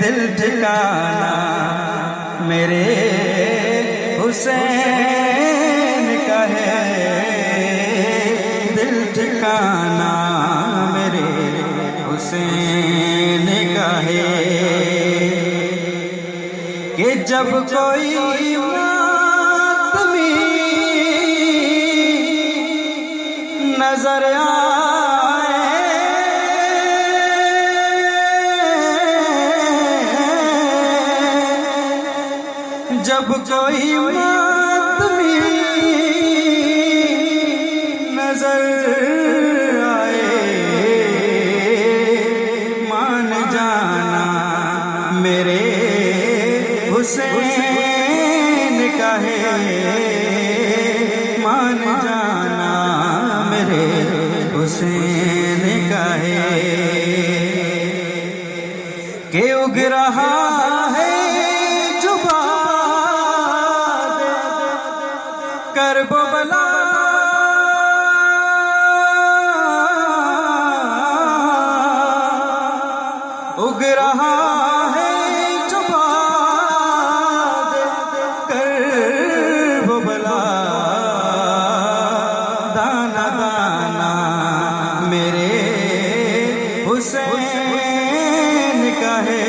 दिल ठिकाना मेरे हुसैन का है, दिल ठिकाना मेरे हुसैन का है। कि जब कोई मातमी नजर आए, जब कोई मातमी नजर आए, मान जाना मेरे हुसैन का है, मान जाना मेरे हुसैन का है। कि उग रहा है करबला, उग रहा है जुबाद करबला, दाना दाना मेरे हुसैन का है,